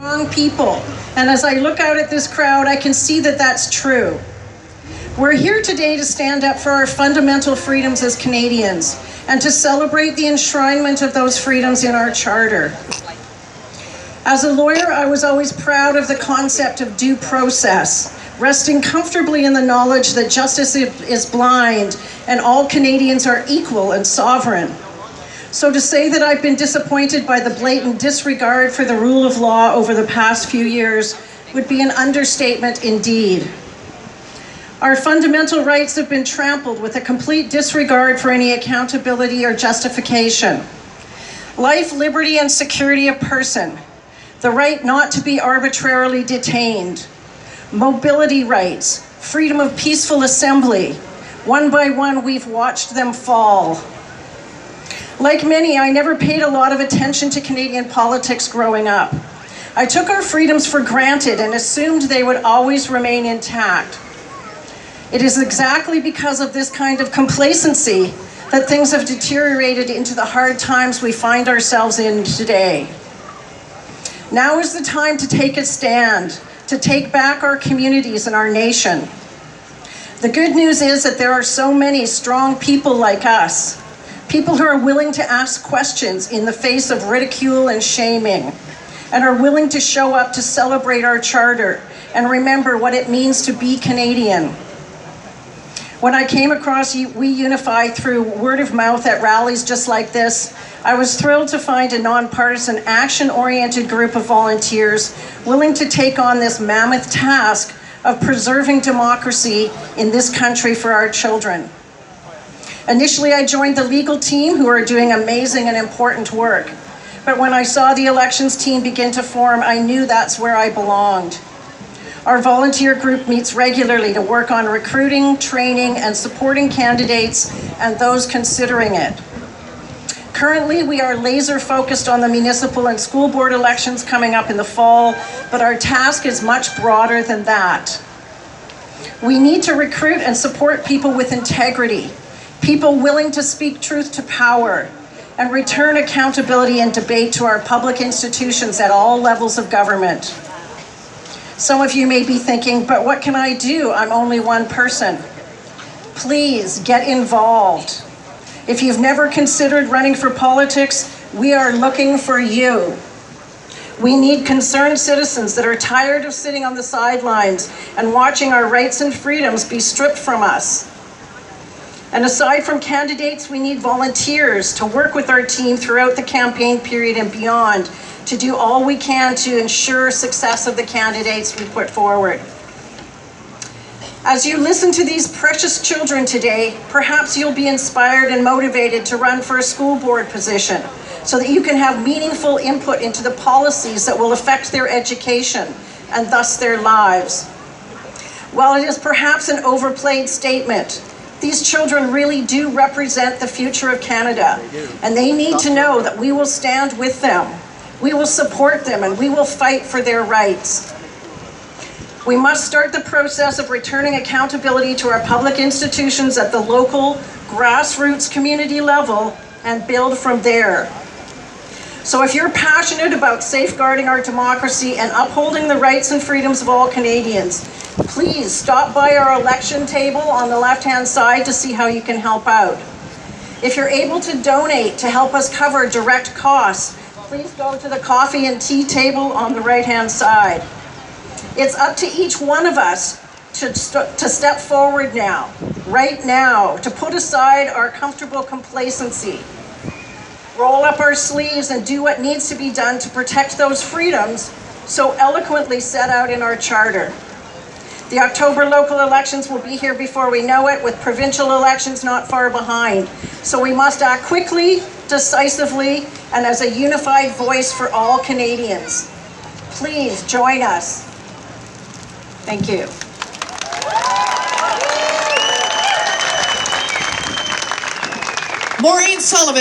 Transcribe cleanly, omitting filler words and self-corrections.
Strong people. And as I look out at this crowd, I can see that that's true. We're here today to stand up for our fundamental freedoms as Canadians and to celebrate the enshrinement of those freedoms in our charter. As a lawyer, I was always proud of the concept of due process, resting comfortably in the knowledge that justice is blind and all Canadians are equal and sovereign. So to say that I've been disappointed by the blatant disregard for the rule of law over the past few years would be an understatement indeed. Our fundamental rights have been trampled with a complete disregard for any accountability or justification. Life, liberty, and security of person, the right not to be arbitrarily detained, mobility rights, freedom of peaceful assembly. One by one, we've watched them fall. Like many, I never paid a lot of attention to Canadian politics growing up. I took our freedoms for granted and assumed they would always remain intact. It is exactly because of this kind of complacency that things have deteriorated into the hard times we find ourselves in today. Now is the time to take a stand, to take back our communities and our nation. The good news is that there are so many strong people like us, people who are willing to ask questions in the face of ridicule and shaming, and are willing to show up to celebrate our charter and remember what it means to be Canadian. When I came across We Unify through word of mouth at rallies just like this, I was thrilled to find a nonpartisan, action-oriented group of volunteers willing to take on this mammoth task of preserving democracy in this country for our children. Initially, I joined the legal team, who are doing amazing and important work. But when I saw the elections team begin to form, I knew that's where I belonged. Our volunteer group meets regularly to work on recruiting, training, and supporting candidates and those considering it. Currently, we are laser focused on the municipal and school board elections coming up in the fall, but our task is much broader than that. We need to recruit and support people with integrity, people willing to speak truth to power, and return accountability and debate to our public institutions at all levels of government. Some of you may be thinking, but what can I do? I'm only one person. Please get involved. If you've never considered running for politics, we are looking for you. We need concerned citizens that are tired of sitting on the sidelines and watching our rights and freedoms be stripped from us. And aside from candidates, we need volunteers to work with our team throughout the campaign period and beyond to do all we can to ensure success of the candidates we put forward. As you listen to these precious children today, perhaps you'll be inspired and motivated to run for a school board position so that you can have meaningful input into the policies that will affect their education and thus their lives. While it is perhaps an overplayed statement, these children really do represent the future of Canada, and they need to know that we will stand with them. We will support them, and we will fight for their rights. We must start the process of returning accountability to our public institutions at the local, grassroots community level and build from there. So if you're passionate about safeguarding our democracy and upholding the rights and freedoms of all Canadians, please stop by our election table on the left-hand side to see how you can help out. If you're able to donate to help us cover direct costs, please go to the coffee and tea table on the right-hand side. It's up to each one of us to step forward now, right now, to put aside our comfortable complacency, roll up our sleeves and do what needs to be done to protect those freedoms so eloquently set out in our charter. The October local elections will be here before we know it, with provincial elections not far behind. So we must act quickly, decisively, and as a unified voice for all Canadians. Please join us. Thank you. Maureen Sullivan.